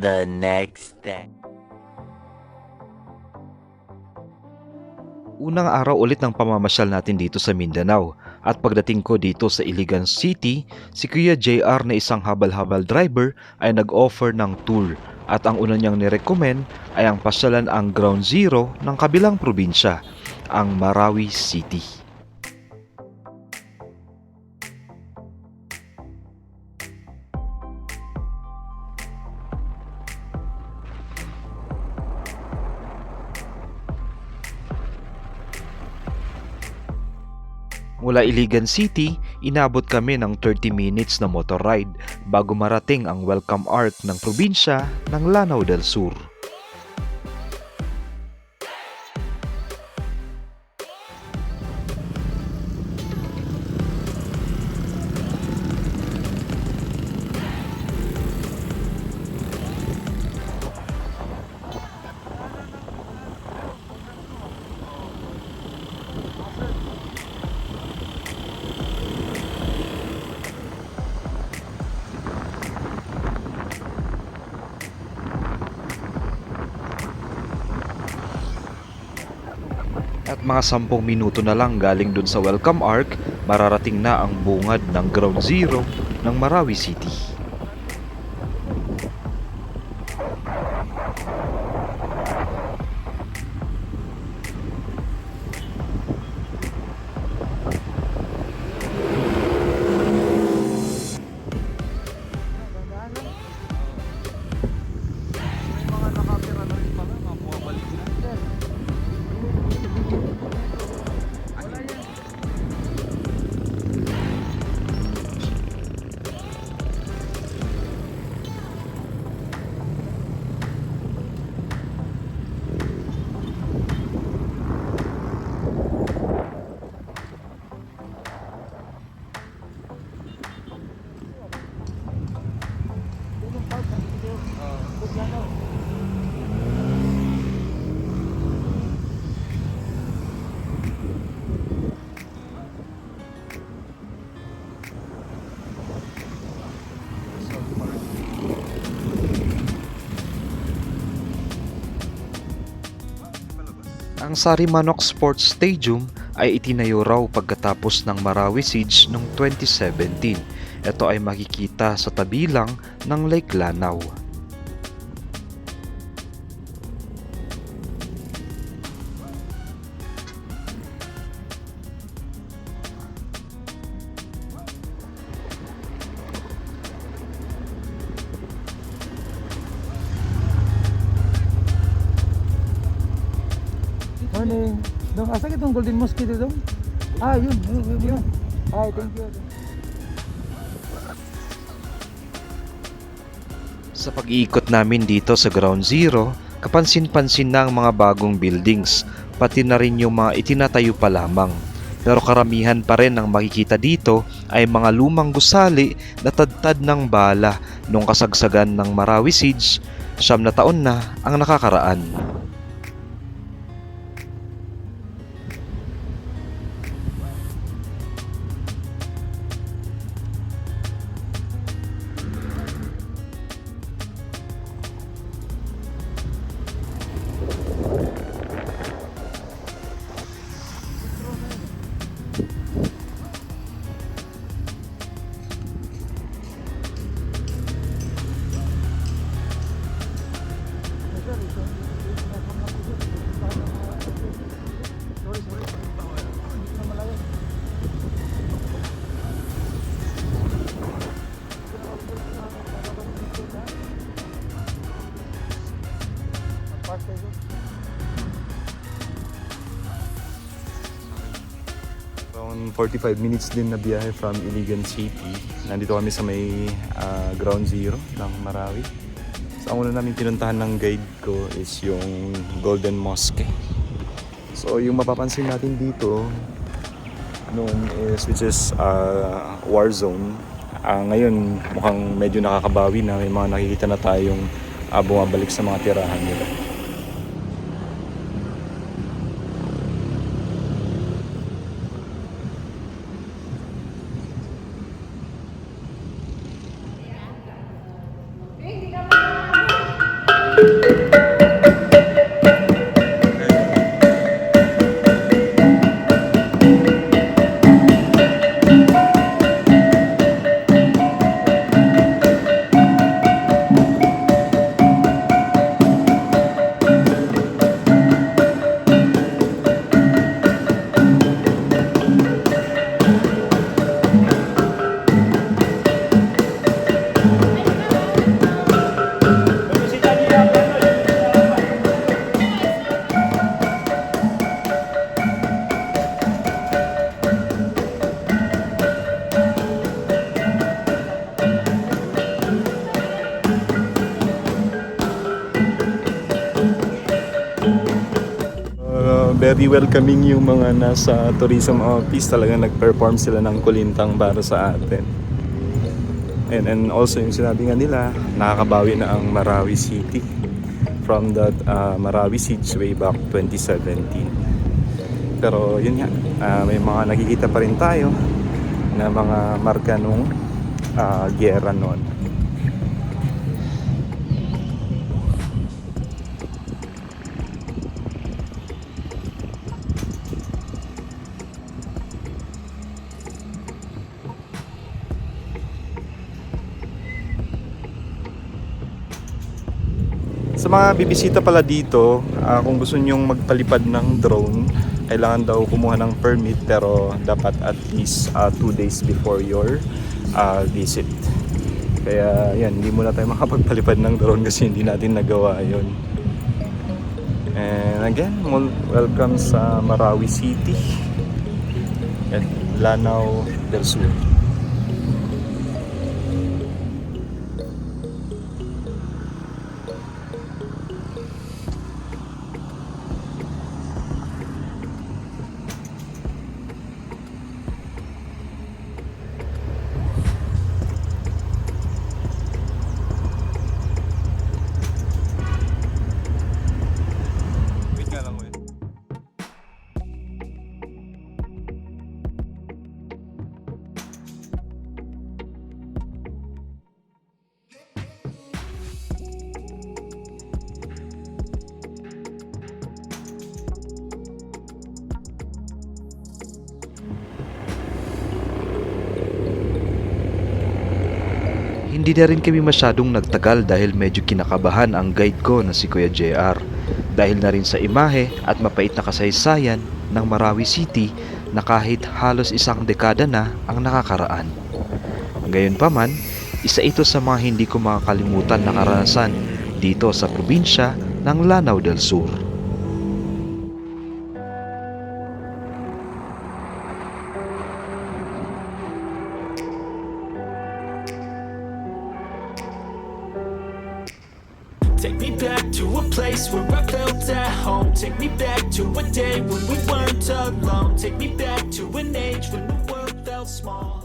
the next day. Unang araw ulit ng pamamasyal natin dito sa Mindanao at pagdating ko dito sa Iligan City, si Kuya JR na isang habal-habal driver ay nag-offer ng tour at ang una niyang nirecommend ay ang pasyalan ang ground zero ng kabilang probinsya, ang Marawi City. Mula Iligan City, inabot kami ng 30 minutes na motor ride bago marating ang welcome arc ng probinsya ng Lanao del Sur. At mga 10 minuto na lang galing dun sa welcome arc, mararating na ang bungad ng ground zero ng Marawi City. Ang Sarimanok Sports Stadium ay itinayo raw pagkatapos ng Marawi Siege noong 2017. Ito ay makikita sa tabi lang ng Lake Lanao. Morning. Dong, asa itong golden mosquito dong? Ah, yun. Ay, thank you. Sa pag-iikot namin dito sa Ground Zero, kapansin-pansin na ang mga bagong buildings, pati na rin yung mga itinatayo pa lamang. Pero karamihan pa rin ang makikita dito ay mga lumang gusali na tadtad ng bala nung kasagsagan ng Marawi Siege, 9 na taon na ang nakakaraan. Around 45 minutes din na biyahe from Iligan City. Nandito kami sa may ground zero ng Marawi. So ang una namin pinuntahan ng guide ko is yung Golden Mosque. So yung mapapansin natin dito noon is which is war zone. Ngayon mukhang medyo nakakabawi na, may mga nakikita na tayong bumabalik sa mga tirahan nila. very welcoming yung mga nasa tourism office. Talagang nag-perform sila ng kulintang para sa atin. And also yung sinabi nga nila, nakakabawi na ang Marawi City from that Marawi siege way back 2017. Pero yun nga, may mga nakikita pa rin tayo na mga marka nung giyera noon. Sa mga bibisita pala dito, kung gusto nyong magpalipad ng drone, kailangan daw kumuha ng permit, pero dapat at least 2 days before your visit. Kaya yan, hindi muna tayo makapagpalipad ng drone kasi hindi natin nagawa yun. And again, welcome sa Marawi City at Lanao del Sur. Hindi na rin kami masyadong nagtagal dahil medyo kinakabahan ang guide ko na si Kuya JR. Dahil na rin sa imahe at mapait na kasaysayan ng Marawi City na kahit halos 1 dekada na ang nakakaraan. Gayunpaman, isa ito sa mga hindi ko makakalimutan na karanasan dito sa probinsya ng Lanao del Sur. Take me back to a place where I felt at home. Take me back to a day when we weren't alone. Take me back to an age when the world felt small.